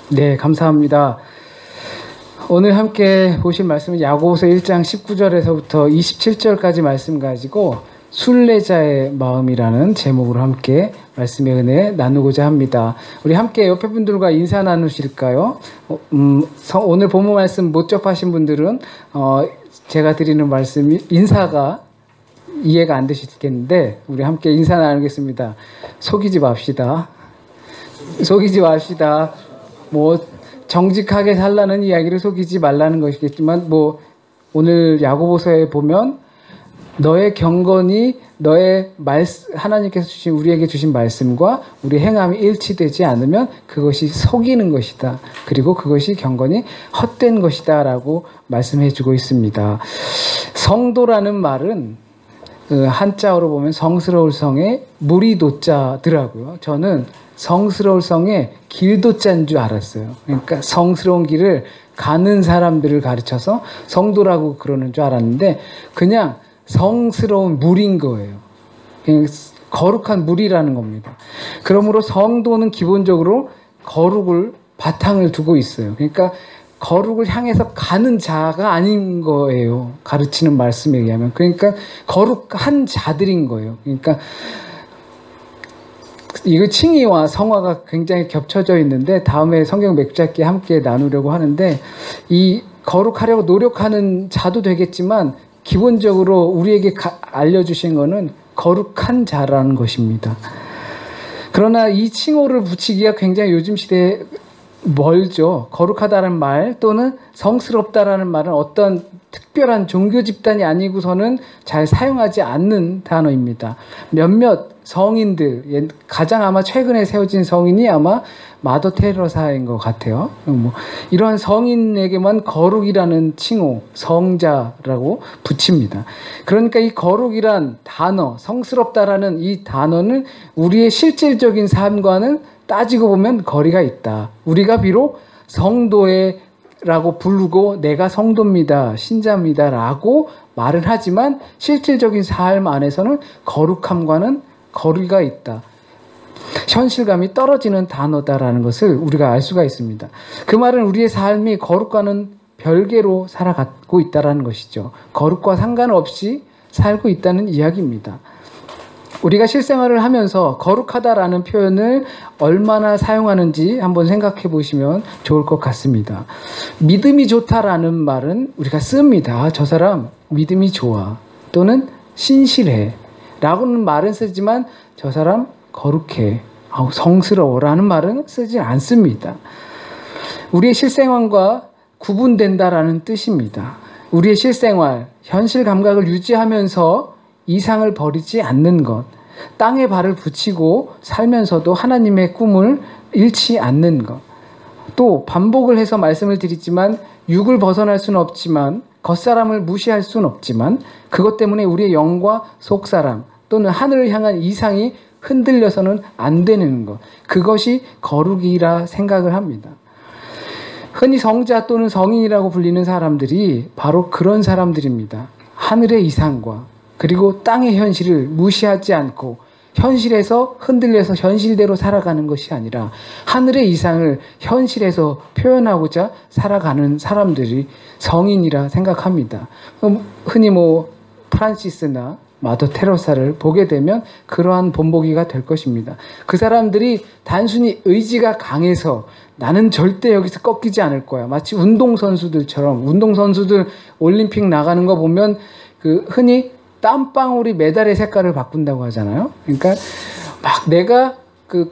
네, 감사합니다. 오늘 함께 보실 말씀은 야고보서 1장 19절에서부터 27절까지 말씀 가지고 순례자의 마음이라는 제목으로 함께 말씀의 은혜 나누고자 합니다. 우리 함께 옆에 분들과 인사 나누실까요? 오늘 본문 말씀 못 접하신 분들은 제가 드리는 말씀이 인사가 이해가 안 되시겠는데 우리 함께 인사 나누겠습니다. 속이지 맙시다. 속이지 맙시다. 정직하게 살라는 이야기를 속이지 말라는 것이겠지만 오늘 야고보서에 보면 너의 경건이 하나님께서 우리에게 주신 말씀과 우리 행함이 일치되지 않으면 그것이 속이는 것이다. 그리고 그것이 경건이 헛된 것이다 라고 말씀해 주고 있습니다. 성도라는 말은 한자어로 보면 성스러울 성에 무리도자더라고요. 저는 성스러울 성에 길도자인 줄 알았어요. 그러니까 성스러운 길을 가는 사람들을 가르쳐서 성도라고 그러는 줄 알았는데 그냥 성스러운 물인 거예요. 그냥 거룩한 물이라는 겁니다. 그러므로 성도는 기본적으로 거룩을 바탕을 두고 있어요. 그러니까 거룩을 향해서 가는 자가 아닌 거예요. 가르치는 말씀에 의하면. 그러니까 거룩한 자들인 거예요. 그러니까 이거 칭의와 성화가 굉장히 겹쳐져 있는데 다음에 성경 맥잡기 함께 나누려고 하는데 이 거룩하려고 노력하는 자도 되겠지만 기본적으로 우리에게 알려주신 거는 거룩한 자라는 것입니다. 그러나 이 칭호를 붙이기가 굉장히 요즘 시대에 멀죠. 거룩하다는 말 또는 성스럽다라는 말은 어떤 특별한 종교 집단이 아니고서는 잘 사용하지 않는 단어입니다. 몇몇 성인들, 가장 아마 최근에 세워진 성인이 아마 마더 테레사인 것 같아요. 이러한 성인에게만 거룩이라는 칭호, 성자라고 붙입니다. 그러니까 이 거룩이란 단어, 성스럽다라는 이 단어는 우리의 실질적인 삶과는 따지고 보면 거리가 있다. 우리가 비록 성도라고 부르고 내가 성도입니다, 신자입니다 라고 말은 하지만 실질적인 삶 안에서는 거룩함과는 거리가 있다. 현실감이 떨어지는 단어다라는 것을 우리가 알 수가 있습니다. 그 말은 우리의 삶이 거룩과는 별개로 살아가고 있다는 것이죠. 거룩과 상관없이 살고 있다는 이야기입니다. 우리가 실생활을 하면서 거룩하다라는 표현을 얼마나 사용하는지 한번 생각해 보시면 좋을 것 같습니다. 믿음이 좋다라는 말은 우리가 씁니다. 저 사람 믿음이 좋아 또는 신실해 라고는 말은 쓰지만 저 사람 거룩해, 성스러워라는 말은 쓰지 않습니다. 우리의 실생활과 구분된다라는 뜻입니다. 우리의 실생활, 현실 감각을 유지하면서 이상을 버리지 않는 것, 땅에 발을 붙이고 살면서도 하나님의 꿈을 잃지 않는 것, 또 반복을 해서 말씀을 드리지만 육을 벗어날 수는 없지만 겉사람을 무시할 수는 없지만 그것 때문에 우리의 영과 속사람 또는 하늘을 향한 이상이 흔들려서는 안 되는 것, 그것이 거룩이라 생각을 합니다. 흔히 성자 또는 성인이라고 불리는 사람들이 바로 그런 사람들입니다. 하늘의 이상과 그리고 땅의 현실을 무시하지 않고 현실에서 흔들려서 현실대로 살아가는 것이 아니라 하늘의 이상을 현실에서 표현하고자 살아가는 사람들이 성인이라 생각합니다. 흔히 프란시스나 마더 테레사를 보게 되면 그러한 본보기가 될 것입니다. 그 사람들이 단순히 의지가 강해서 나는 절대 여기서 꺾이지 않을 거야. 마치 운동선수들처럼 운동선수들 올림픽 나가는 거 보면 흔히 땀방울이 메달의 색깔을 바꾼다고 하잖아요. 그러니까 막 내가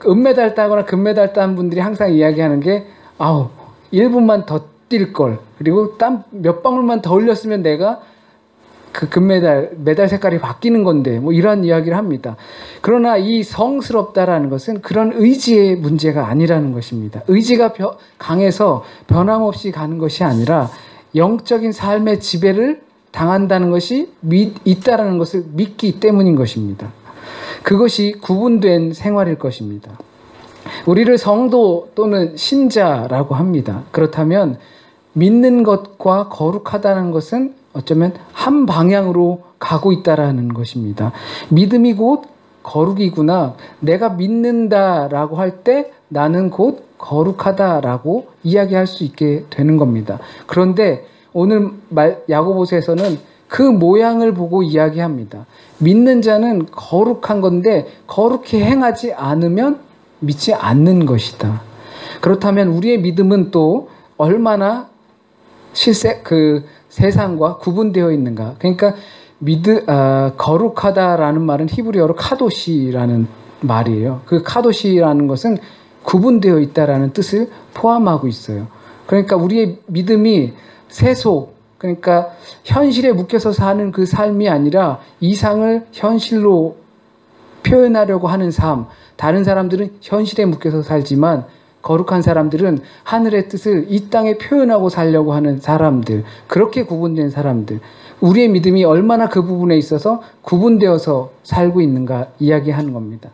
은메달 따거나 금메달 딴 분들이 항상 이야기하는 게 1분만 더 뛸 걸, 그리고 땀 몇 방울만 더 흘렸으면 내가 메달 색깔이 바뀌는 건데 이런 이야기를 합니다. 그러나 이 성스럽다라는 것은 그런 의지의 문제가 아니라는 것입니다. 의지가 강해서 변함없이 가는 것이 아니라 영적인 삶의 지배를 당한다는 것이 있다라는 것을 믿기 때문인 것입니다. 그것이 구분된 생활일 것입니다. 우리를 성도 또는 신자라고 합니다. 그렇다면 믿는 것과 거룩하다는 것은 어쩌면 한 방향으로 가고 있다라는 것입니다. 믿음이 곧 거룩이구나. 내가 믿는다라고 할 때 나는 곧 거룩하다라고 이야기할 수 있게 되는 겁니다. 그런데 오늘 야고보서에서는 그 모양을 보고 이야기합니다. 믿는 자는 거룩한 건데 거룩히 행하지 않으면 믿지 않는 것이다. 그렇다면 우리의 믿음은 또 얼마나 세상과 구분되어 있는가? 그러니까 거룩하다라는 말은 히브리어로 카도시라는 말이에요. 그 카도시라는 것은 구분되어 있다라는 뜻을 포함하고 있어요. 그러니까 우리의 믿음이 세속, 그러니까 현실에 묶여서 사는 그 삶이 아니라 이상을 현실로 표현하려고 하는 삶. 다른 사람들은 현실에 묶여서 살지만 거룩한 사람들은 하늘의 뜻을 이 땅에 표현하고 살려고 하는 사람들. 그렇게 구분된 사람들. 우리의 믿음이 얼마나 그 부분에 있어서 구분되어서 살고 있는가 이야기하는 겁니다.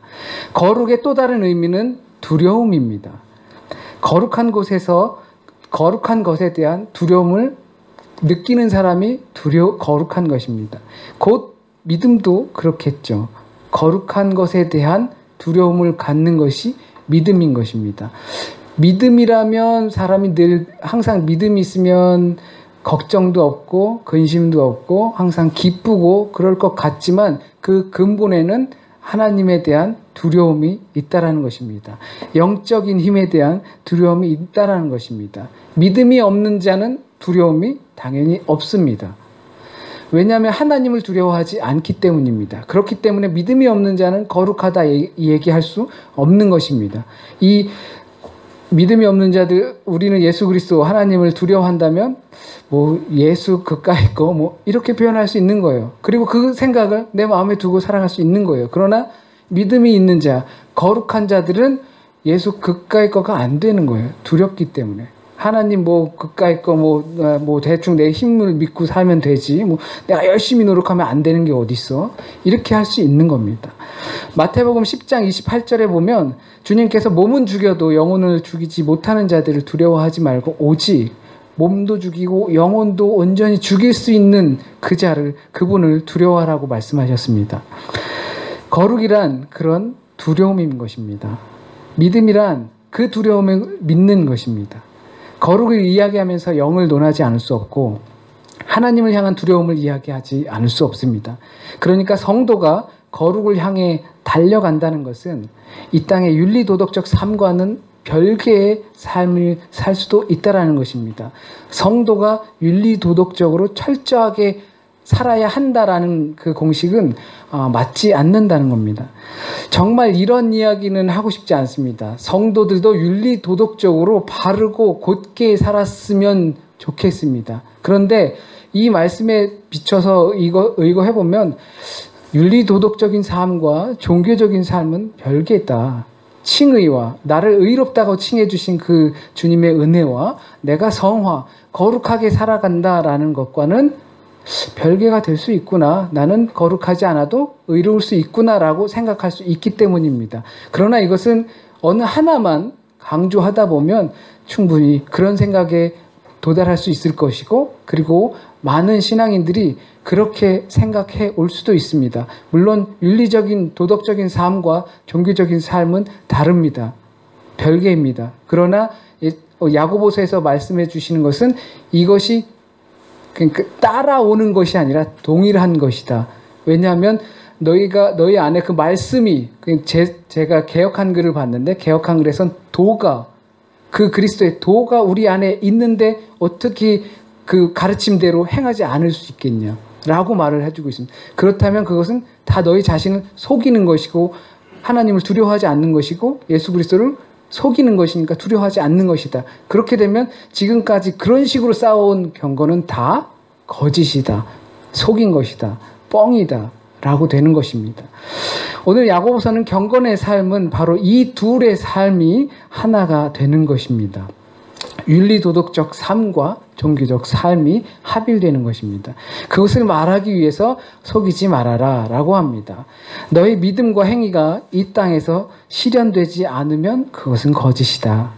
거룩의 또 다른 의미는 두려움입니다. 거룩한 것에 대한 두려움을 느끼는 사람이 거룩한 것입니다. 곧 믿음도 그렇겠죠. 거룩한 것에 대한 두려움을 갖는 것이 믿음인 것입니다. 믿음이라면 사람이 늘 항상 믿음이 있으면 걱정도 없고 근심도 없고 항상 기쁘고 그럴 것 같지만 그 근본에는 하나님에 대한 두려움이 있다라는 것입니다. 영적인 힘에 대한 두려움이 있다라는 것입니다. 믿음이 없는 자는 두려움이 당연히 없습니다. 왜냐하면 하나님을 두려워하지 않기 때문입니다. 그렇기 때문에 믿음이 없는 자는 거룩하다 얘기할 수 없는 것입니다. 이 믿음이 없는 자들, 우리는 예수 그리스도 하나님을 두려워한다면 예수 그까이 거 이렇게 표현할 수 있는 거예요. 그리고 그 생각을 내 마음에 두고 살아갈 수 있는 거예요. 그러나 믿음이 있는 자, 거룩한 자들은 예수 그까이 거가 안 되는 거예요. 두렵기 때문에. 하나님 그까이 거 대충 내 힘을 믿고 살면 되지. 내가 열심히 노력하면 안 되는 게 어딨어. 이렇게 할 수 있는 겁니다. 마태복음 10장 28절에 보면 주님께서 몸은 죽여도 영혼을 죽이지 못하는 자들을 두려워하지 말고 오직 몸도 죽이고 영혼도 온전히 죽일 수 있는 그분을 두려워하라고 말씀하셨습니다. 거룩이란 그런 두려움인 것입니다. 믿음이란 그 두려움을 믿는 것입니다. 거룩을 이야기하면서 영을 논하지 않을 수 없고 하나님을 향한 두려움을 이야기하지 않을 수 없습니다. 그러니까 성도가 거룩을 향해 달려간다는 것은 이 땅의 윤리도덕적 삶과는 별개의 삶을 살 수도 있다는 것입니다. 성도가 윤리도덕적으로 철저하게 살아야 한다라는 그 공식은 맞지 않는다는 겁니다. 정말 이런 이야기는 하고 싶지 않습니다. 성도들도 윤리도덕적으로 바르고 곧게 살았으면 좋겠습니다. 그런데 이 말씀에 비춰서 의거해보면 윤리도덕적인 삶과 종교적인 삶은 별개다. 칭의와 나를 의롭다고 칭해 주신 그 주님의 은혜와 내가 거룩하게 살아간다라는 것과는 별개가 될 수 있구나. 나는 거룩하지 않아도 의로울 수 있구나라고 생각할 수 있기 때문입니다. 그러나 이것은 어느 하나만 강조하다 보면 충분히 그런 생각에 도달할 수 있을 것이고, 그리고 많은 신앙인들이 그렇게 생각해 올 수도 있습니다. 물론 윤리적인 도덕적인 삶과 종교적인 삶은 다릅니다. 별개입니다. 그러나 야고보서에서 말씀해 주시는 것은 이것이 그러니까 따라오는 것이 아니라 동일한 것이다. 왜냐하면 너희 안에 그 말씀이, 제가 개역 한글을 봤는데 개역 한글에선 그 그리스도의 도가 우리 안에 있는데 어떻게 그 가르침대로 행하지 않을 수 있겠냐 라고 말을 해주고 있습니다. 그렇다면 그것은 다 너희 자신을 속이는 것이고 하나님을 두려워하지 않는 것이고 예수 그리스도를 속이는 것이니까 두려워하지 않는 것이다. 그렇게 되면 지금까지 그런 식으로 쌓아온 경고는 다 거짓이다. 속인 것이다. 뻥이다. 라고 되는 것입니다. 오늘 야고보서는 경건의 삶은 바로 이 둘의 삶이 하나가 되는 것입니다. 윤리도덕적 삶과 종교적 삶이 합일되는 것입니다. 그것을 말하기 위해서 속이지 말아라 라고 합니다. 너의 믿음과 행위가 이 땅에서 실현되지 않으면 그것은 거짓이다.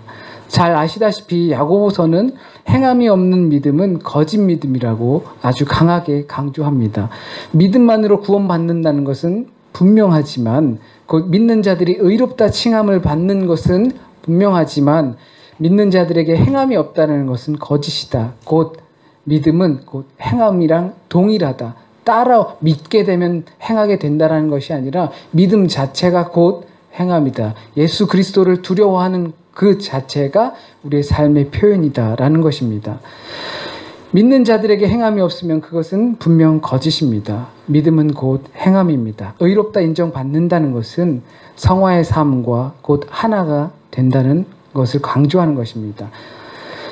잘 아시다시피 야고보서는 행함이 없는 믿음은 거짓 믿음이라고 아주 강하게 강조합니다. 믿음만으로 구원받는다는 것은 분명하지만 곧 믿는 자들이 의롭다 칭함을 받는 것은 분명하지만 믿는 자들에게 행함이 없다는 것은 거짓이다. 곧 믿음은 곧 행함이랑 동일하다. 따라 믿게 되면 행하게 된다는 것이 아니라 믿음 자체가 곧 행함이다. 예수 그리스도를 두려워하는 그 자체가 우리의 삶의 표현이다라는 것입니다. 믿는 자들에게 행함이 없으면 그것은 분명 거짓입니다. 믿음은 곧 행함입니다. 의롭다 인정받는다는 것은 성화의 삶과 곧 하나가 된다는 것을 강조하는 것입니다.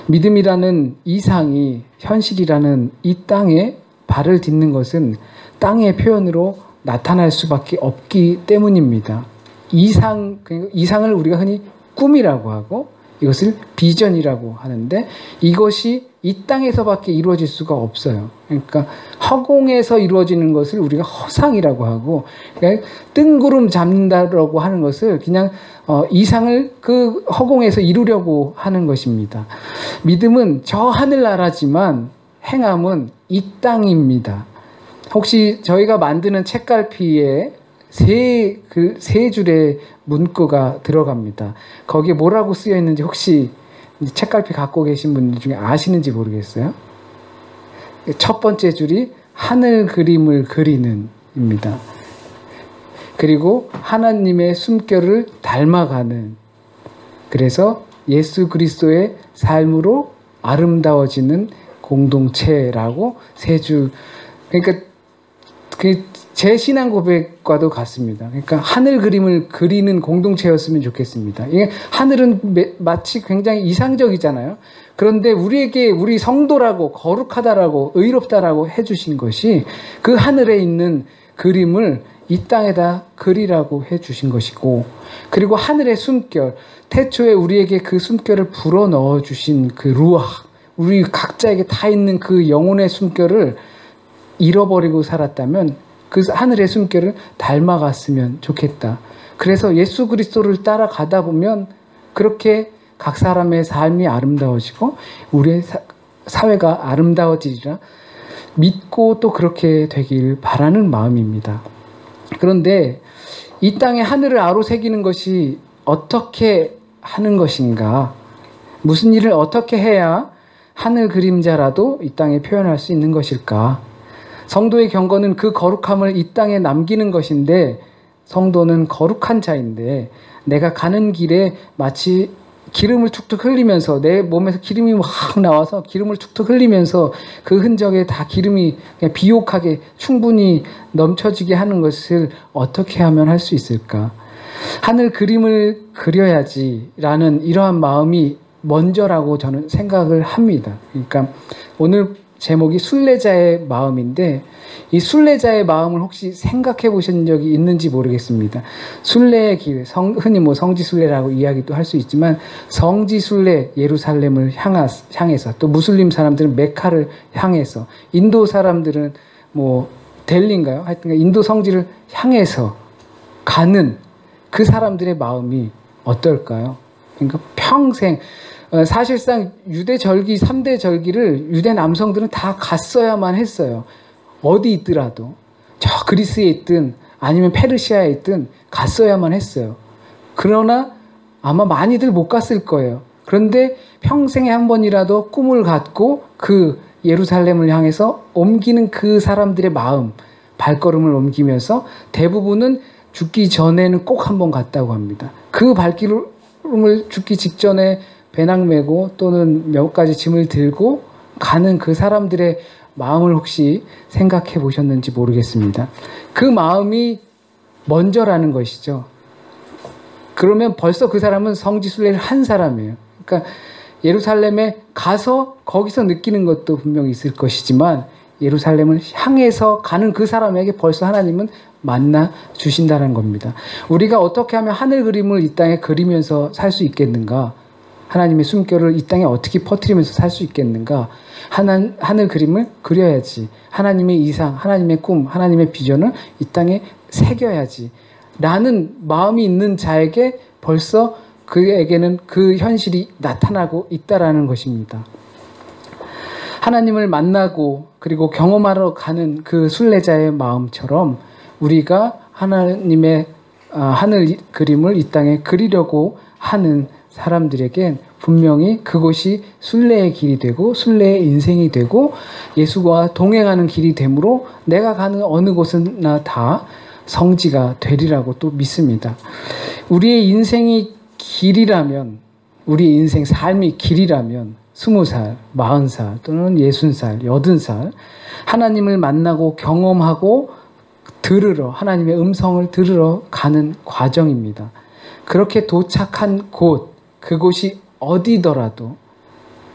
믿음이라는 이상이 현실이라는 이 땅에 발을 딛는 것은 땅의 표현으로 나타날 수밖에 없기 때문입니다. 이상을 우리가 흔히 꿈이라고 하고 이것을 비전이라고 하는데 이것이 이 땅에서밖에 이루어질 수가 없어요. 그러니까 허공에서 이루어지는 것을 우리가 허상이라고 하고 그러니까 뜬구름 잡는다라고 하는 것을 그냥 이상을 그 허공에서 이루려고 하는 것입니다. 믿음은 저 하늘나라지만 행함은 이 땅입니다. 혹시 저희가 만드는 책갈피에 세 줄의 문구가 들어갑니다. 거기에 뭐라고 쓰여 있는지 혹시 책갈피 갖고 계신 분들 중에 아시는지 모르겠어요. 첫 번째 줄이 하늘 그림을 그리는 입니다. 그리고 하나님의 숨결을 닮아가는, 그래서 예수 그리스도의 삶으로 아름다워지는 공동체라고 세 줄. 그러니까 제 신앙 고백과도 같습니다. 그러니까 하늘 그림을 그리는 공동체였으면 좋겠습니다. 이게 하늘은 마치 굉장히 이상적이잖아요. 그런데 우리에게 우리 성도라고 거룩하다라고 의롭다라고 해주신 것이 그 하늘에 있는 그림을 이 땅에다 그리라고 해주신 것이고, 그리고 하늘의 숨결, 태초에 우리에게 그 숨결을 불어 넣어주신 그 루ach, 우리 각자에게 다 있는 그 영혼의 숨결을 잃어버리고 살았다면 그 하늘의 숨결을 닮아갔으면 좋겠다. 그래서 예수 그리스도를 따라가다 보면 그렇게 각 사람의 삶이 아름다워지고 우리의 사회가 아름다워지리라 믿고 또 그렇게 되길 바라는 마음입니다. 그런데 이 땅에 하늘을 아로새기는 것이 어떻게 하는 것인가? 무슨 일을 어떻게 해야 하늘 그림자라도 이 땅에 표현할 수 있는 것일까? 성도의 경건은 그 거룩함을 이 땅에 남기는 것인데, 성도는 거룩한 자인데 내가 가는 길에 마치 기름을 툭툭 흘리면서 내 몸에서 기름이 확 나와서 기름을 툭툭 흘리면서 그 흔적에 다 기름이 그냥 비옥하게 충분히 넘쳐지게 하는 것을 어떻게 하면 할 수 있을까? 하늘 그림을 그려야지라는 이러한 마음이 먼저라고 저는 생각을 합니다. 그러니까 오늘 제목이 순례자의 마음인데, 이 순례자의 마음을 혹시 생각해 보신 적이 있는지 모르겠습니다. 순례의 기회, 흔히 뭐 성지순례라고 이야기도 할 수 있지만, 성지순례 예루살렘을 향해서, 또 무슬림 사람들은 메카를 향해서, 인도 사람들은 뭐 델리인가요? 하여튼 인도 성지를 향해서 가는 그 사람들의 마음이 어떨까요? 그러니까 평생, 사실상 유대 절기, 3대 절기를 유대 남성들은 다 갔어야만 했어요. 어디 있더라도. 저 그리스에 있든 아니면 페르시아에 있든 갔어야만 했어요. 그러나 아마 많이들 못 갔을 거예요. 그런데 평생에 한 번이라도 꿈을 갖고 그 예루살렘을 향해서 옮기는 그 사람들의 마음, 발걸음을 옮기면서 대부분은 죽기 전에는 꼭 한 번 갔다고 합니다. 그 발걸음을 죽기 직전에 배낭 메고 또는 몇 가지 짐을 들고 가는 그 사람들의 마음을 혹시 생각해 보셨는지 모르겠습니다. 그 마음이 먼저라는 것이죠. 그러면 벌써 그 사람은 성지순례를 한 사람이에요. 그러니까 예루살렘에 가서 거기서 느끼는 것도 분명히 있을 것이지만 예루살렘을 향해서 가는 그 사람에게 벌써 하나님은 만나 주신다는 겁니다. 우리가 어떻게 하면 하늘 그림을 이 땅에 그리면서 살 수 있겠는가? 하나님의 숨결을 이 땅에 어떻게 퍼뜨리면서 살 수 있겠는가? 하늘 그림을 그려야지. 하나님의 이상, 하나님의 꿈, 하나님의 비전을 이 땅에 새겨야지. 라는 마음이 있는 자에게 벌써 그에게는 그 현실이 나타나고 있다라는 것입니다. 하나님을 만나고 그리고 경험하러 가는 그 순례자의 마음처럼 우리가 하나님의 하늘 그림을 이 땅에 그리려고 하는 사람들에겐 분명히 그곳이 순례의 길이 되고 순례의 인생이 되고 예수와 동행하는 길이 되므로 내가 가는 어느 곳이나 다 성지가 되리라고 또 믿습니다. 우리의 인생이 길이라면, 우리 인생 삶이 길이라면 20살, 40살 또는 60살, 80살 하나님을 만나고 경험하고 하나님의 음성을 들으러 가는 과정입니다. 그렇게 도착한 곳, 그곳이 어디더라도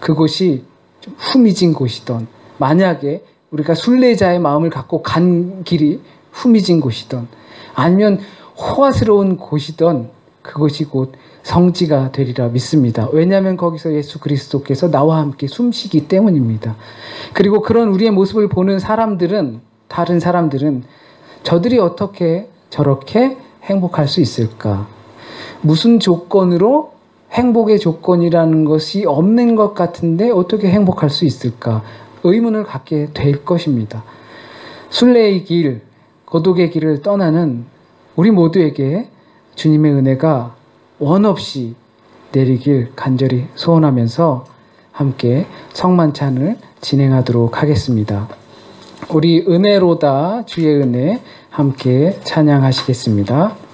그곳이 좀 후미진 곳이던, 만약에 우리가 순례자의 마음을 갖고 간 길이 후미진 곳이던 아니면 호화스러운 곳이던 그곳이 곧 성지가 되리라 믿습니다. 왜냐하면 거기서 예수 그리스도께서 나와 함께 숨쉬기 때문입니다. 그리고 그런 우리의 모습을 보는 사람들은, 다른 사람들은 저들이 어떻게 저렇게 행복할 수 있을까? 무슨 조건으로 행복의 조건이라는 것이 없는 것 같은데 어떻게 행복할 수 있을까? 의문을 갖게 될 것입니다. 순례의 길, 거독의 길을 떠나는 우리 모두에게 주님의 은혜가 원없이 내리길 간절히 소원하면서 함께 성만찬을 진행하도록 하겠습니다. 우리 은혜로다 주의 은혜 함께 찬양하시겠습니다.